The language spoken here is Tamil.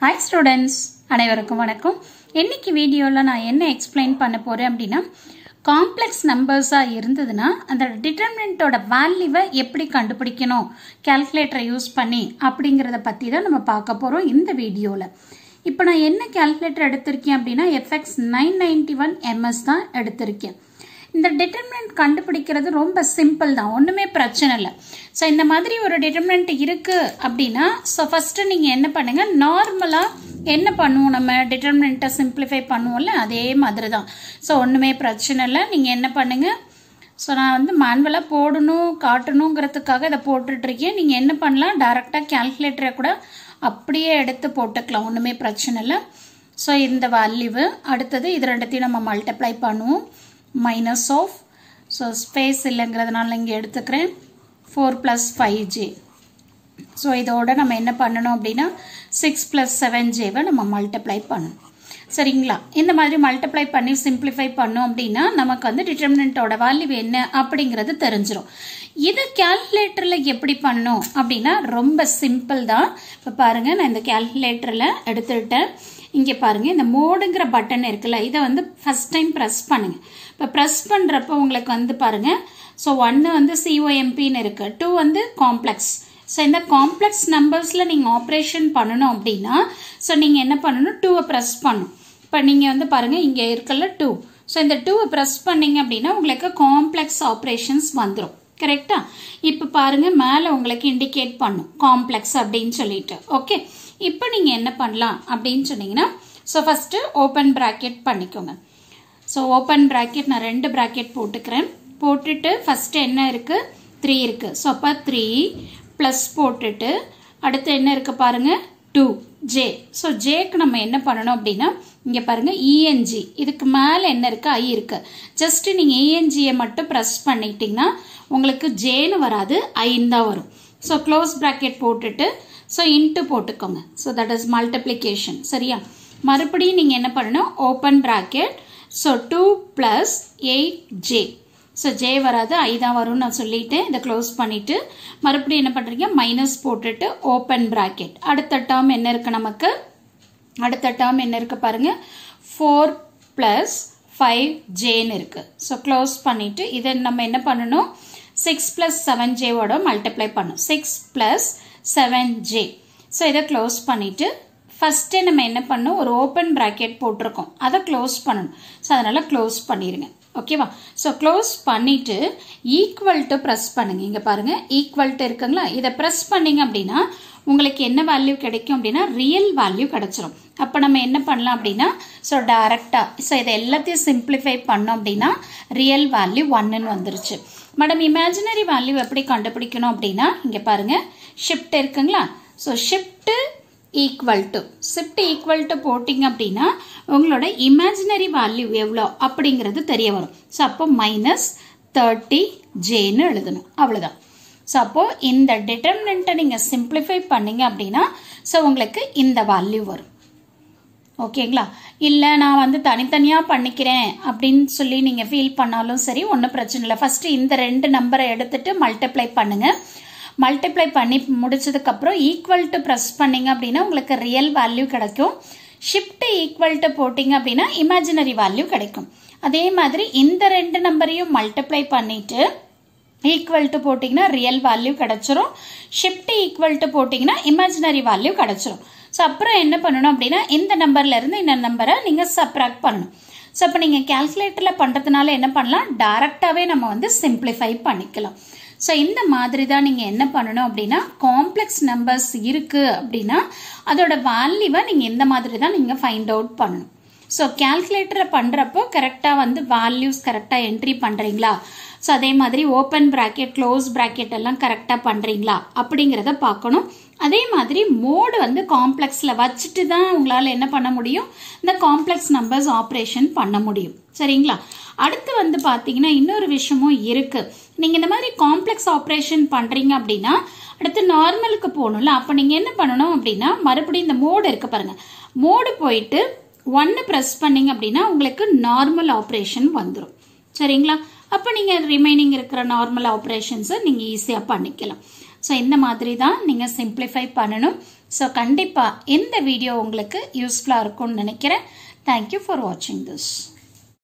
Hi students, அனைவருக்கும் வணக்கம். இன்னைக்கு வீடியோல நான் என்ன எக்ஸ்பிளைன் பண்ண போறேன் அப்படினா காம்ப்ளெக்ஸ் நம்பர்ஸா இருந்ததுனா அந்த டிட்டர்மினன்ட்டோட வேல்யூவை எப்படி கண்டுபிடிக்கணும் கால்குலேட்டரை யூஸ் பண்ணி அப்படிங்கறத பத்தி தான் நம்ம பார்க்க போறோம் இந்த வீடியோல. இப்போ நான் என்ன கால்குலேட்டர் எடுத்துர்க்கேன் அப்படினா FX 991 MS தான் எடுத்துர்க்கேன். இந்த டிட்டர்மினன்ட் கண்டுபிடிக்கிறது ரொம்ப சிம்பிள் தான், ஒண்ணுமே பிரச்சனை இல்ல. சோ இந்த மாதிரி ஒரு டிட்டர்மினன்ட் இருக்கு அப்படினா சோ ஃபர்ஸ்ட் நீங்க என்ன பண்ணுங்க, நார்மலா என்ன பண்ணுவோம், நம்ம டிட்டர்மினன்ட்டை சிம்பிளிஃபை பண்ணுவோம்ல அதே மாதிரி தான். சோ ஒண்ணுமே பிரச்சனை இல்ல. நீங்க என்ன பண்ணுங்க, சோ நான் வந்து மேனுவலா போடணும் காட்டணும்ங்கிறதுக்காக இதை போட்டுட்டு இருக்கேன். நீங்க என்ன பண்ணலாம், டைரக்டா கால்குலேட்டரை கூட அப்படியே எடுத்து போட்டுக்கலாம், ஒண்ணுமே பிரச்சனை இல்ல. சோ இந்த வேல்யூ அடுத்தது இது ரெண்டுத்தையும் நம்ம மல்டிப்ளை பண்ணுவோம். minus of, so space இல்லங்கிறதுனால இங்க எடுத்துக்கிறேன் 4 plus 5j. so இதோட நம்ம என்ன பண்ணணும் அப்படினா 6 plus 7j நம்ம மல்டிப்ளை பண்ணணும். சரிங்களா, இந்த மாதிரி மல்டிப்ளை பண்ணி சிம்பிளிஃபை பண்ணோம் அப்படினா நமக்கு வந்து டிட்டர்மினன்ட்டோட வேல்யூ என்ன அப்படிங்கிறது தெரிஞ்சிரும். இது கால்குலேட்டர்ல எப்படி பண்ணணும் அப்படினா ரொம்ப சிம்பிள் தான். இப்ப பாருங்க, நான் இந்த கால்குலேட்டர்ல எடுத்துட்டேன். இங்க பாருங்க, இந்த மோடுங்கிற பட்டன் இருக்குல்ல, இதை வந்து ஃபர்ஸ்ட் டைம் பிரஸ் பண்ணுங்க. இப்ப பிரஸ் பண்றப்ப உங்களுக்கு வந்து பாருங்க, சோ 1 வந்து COMP ன்னு இருக்கு, 2 வந்து காம்ப்ளெக்ஸ். சோ இந்த காம்ப்ளெக்ஸ் நம்பர்ஸ்ல நீங்க ஆபரேஷன் பண்ணணும் அப்படினா சோ நீங்க என்ன பண்ணணும், 2 பிரஸ் பண்ணணும். இப்ப நீங்க வந்து பாருங்க, இங்க இருக்குல்ல 2, சோ இந்த 2 பிரஸ் பண்ணீங்க அப்படினா உங்களுக்கு காம்ப்ளெக்ஸ் ஆபரேஷன்ஸ் வந்துரும். கரெக்ட்டா? இப்ப பாருங்க, மேல உங்களுக்கு இண்டிகேட் பண்ணும் காம்ப்ளெக்ஸ் அப்படின்னு சொல்லிட்டு. ஓகே, இப்போ நீங்க என்ன பண்ணலாம் அப்படின்னு சொன்னீங்கன்னா, சோ ஃபர்ஸ்ட் ஓபன் பிராக்கெட் பண்ணிக்கோங்க. சோ ஓபன் பிராக்கெட் நான் 2 பிராக்கெட் போட்டுக்கிறேன். போட்டுட்டு ஃபர்ஸ்ட் என்ன இருக்கு, 3 இருக்கு. சோ அப்ப 3 பிளஸ் போட்டுட்டு அடுத்து என்ன இருக்கு பாருங்க, 2j. சோ jக்கு நம்ம என்ன பண்ணணும் அப்படின்னா, இங்க பாருங்க ENG, இதுக்கு மேல என்ன இருக்கு, I இருக்கு. ஜஸ்ட் நீங்க ENG மட்டும் பிரஸ் பண்ணிட்டீங்கன்னா உங்களுக்கு jன்னு வராது, I தான் வரும். சோ க்ளோஸ் பிராக்கெட் போட்டுட்டு சோ இன்டு போட்டுக்கோங்க. So that is multiplication. சரியா, மறுபடியும் நீங்க என்ன பண்ணணும், open bracket, so 2 plus 8j. So j வராது, I தான் வரும் நான் சொல்லிட்டேன். இதை க்ளோஸ் பண்ணிட்டு மறுபடியும் என்ன பண்றீங்க, மைனஸ் போட்டுட்டு ஓபன் பிராக்கெட். அடுத்த டேர்ம் என்ன இருக்கு நமக்கு, அடுத்த டேர்ம் என்ன இருக்கு பாருங்க, 4 பிளஸ் 5jன்னு இருக்கு. சோ க்ளோஸ் பண்ணிட்டு இதை நம்ம என்ன பண்ணணும், 6 பிளஸ் 7j ஓட மல்டிப்ளை பண்ணணும். 6 பிளஸ் 7j. சோ இதை க்ளோஸ் பண்ணிட்டு ஃபர்ஸ்ட் நம்ம என்ன பண்ணணும், ஒரு ஓபன் பிராக்கெட் போட்டிருக்கோம், அதை க்ளோஸ் பண்ணணும். சோ அதனால க்ளோஸ் பண்ணிருங்க. ஓகேவா? சோ க்ளோஸ் பண்ணிட்டு ஈக்குவல் டு பிரஸ் பண்ணுங்க. இங்க பாருங்க ஈக்குவல் டு இருக்குங்களா, இதை பிரஸ் பண்ணீங்க அப்படின்னா உங்களுக்கு என்ன வேல்யூ கிடைக்கும் அப்படின்னா ரியல் வேல்யூ கிடைச்சிரும். அப்ப நம்ம என்ன பண்ணலாம் அப்படின்னா, சோ டைரக்டா சோ இதை எல்லாத்தையும் சிம்பிளிஃபை பண்ணோம் அப்படின்னா ரியல் வேல்யூ 1ன்னு வந்துருச்சு. மேடம் இமேஜினரி வேல்யூ எப்படி கண்டுபிடிக்கணும் அப்படின்னா, இங்க பாருங்க ஷிஃப்ட் இருக்குங்களா, so shift equal to, shift equal to போட்டிங்க அப்படின்னா உங்களோட இமேஜினரி வேல்யூ எவ்வளோ அப்படிங்கிறது தெரிய வரும். ஸோ அப்போ -30jன்னு எழுதணும், அவ்வளோதான். ஸோ அப்போ இந்த டிட்டர்மினன்ட்டை நீங்கள் சிம்பிளிஃபை பண்ணீங்க அப்படின்னா ஸோ உங்களுக்கு இந்த வேல்யூ வரும். ஓகேங்களா? இல்லை நான் வந்து தனித்தனியாக பண்ணிக்கிறேன் அப்படின்னு சொல்லி நீங்கள் ஃபீல் பண்ணாலும் சரி, ஒன்றும் பிரச்சனை இல்லை. ஃபர்ஸ்ட் இந்த 2 நம்பரை எடுத்துட்டு மல்டிப்ளை பண்ணுங்க. மல்டிப்ளை பண்ணி முடிச்சதுக்கு அப்புறம் ஈக்குவல் டு பிரஸ் பண்ணீங்க அப்படின்னா உங்களுக்கு ரியல் வேல்யூ கிடைக்கும். ஷிஃப்ட் ஈக்குவல் டு போட்டிங்க அப்படின்னா இமேஜினரி வேல்யூ கிடைக்கும். அதே மாதிரி இந்த 2 நம்பரையும் மல்டிப்ளை பண்ணிட்டு ஈக்குவல் டு போட்டிங்கன்னா ரியல் வேல்யூ கிடைச்சிரும். ஷிஃப்ட் ஈக்குவல் டு போட்டிங்கன்னா இமேஜினரி வேல்யூ கிடைச்சிரும். ஸோ அப்புறம் என்ன பண்ணணும் அப்படின்னா, இந்த நம்பர்ல இருந்து இந்த நம்பரை நீங்க சப்ராக்ட் பண்ணணும். ஸோ அப்போ நீங்க கால்குலேட்டர்ல பண்றதுனால என்ன பண்ணலாம், டைரக்டாவே நம்ம வந்து சிம்பிளிஃபை பண்ணிக்கலாம். ஸோ இந்த மாதிரி தான் நீங்கள் என்ன பண்ணணும் அப்படின்னா, காம்ப்ளெக்ஸ் நம்பர்ஸ் இருக்கு அப்படின்னா அதோட வேல்யூவை நீங்கள் இந்த மாதிரி தான் நீங்கள் ஃபைண்ட் அவுட் பண்ணணும். ஸோ கால்குலேட்டரை பண்ணுறப்போ கரெக்டாக வந்து வேல்யூஸ் கரெக்டாக என்ட்ரி பண்ணுறீங்களா, ஸோ அதே மாதிரி ஓப்பன் பிராக்கெட் க்ளோஸ் பிராக்கெட் எல்லாம் கரெக்டாக பண்ணுறீங்களா அப்படிங்கிறத பார்க்கணும். அதே மாதிரி மோடு வந்து காம்ப்ளெக்ஸில் வச்சுட்டு தான் உங்களால் என்ன பண்ண முடியும், இந்த காம்ப்ளெக்ஸ் நம்பர்ஸ் ஆப்ரேஷன் பண்ண முடியும். சரிங்களா? அடுத்து வந்து பார்த்தீங்கன்னா இன்னொரு விஷயமும் இருக்கு. நீங்க இந்த மாதிரி காம்ப்ளெக்ஸ் ஆபரேஷன் பண்றீங்க அப்படின்னா அடுத்து நார்மலுக்கு போகணும்ல, அப்ப நீங்க என்ன பண்ணணும் அப்படின்னா மறுபடியும் இந்த மோடு இருக்கு பாருங்க, மோடு போயிட்டு 1 பிரஸ் பண்ணீங்க அப்படின்னா உங்களுக்கு நார்மல் ஆபரேஷன் வந்துடும். சரிங்களா? அப்ப நீங்க ரிமைனிங் இருக்கிற நார்மல் ஆபரேஷன்ஸை நீங்க ஈஸியா பண்ணிக்கலாம். ஸோ இந்த மாதிரி தான் நீங்கள் சிம்பிளிஃபை பண்ணணும். ஸோ கண்டிப்பாக இந்த வீடியோ உங்களுக்கு யூஸ்ஃபுல்லாக இருக்கும்னு நினைக்கிறேன். தேங்க்யூ ஃபார் வாட்சிங் திஸ்.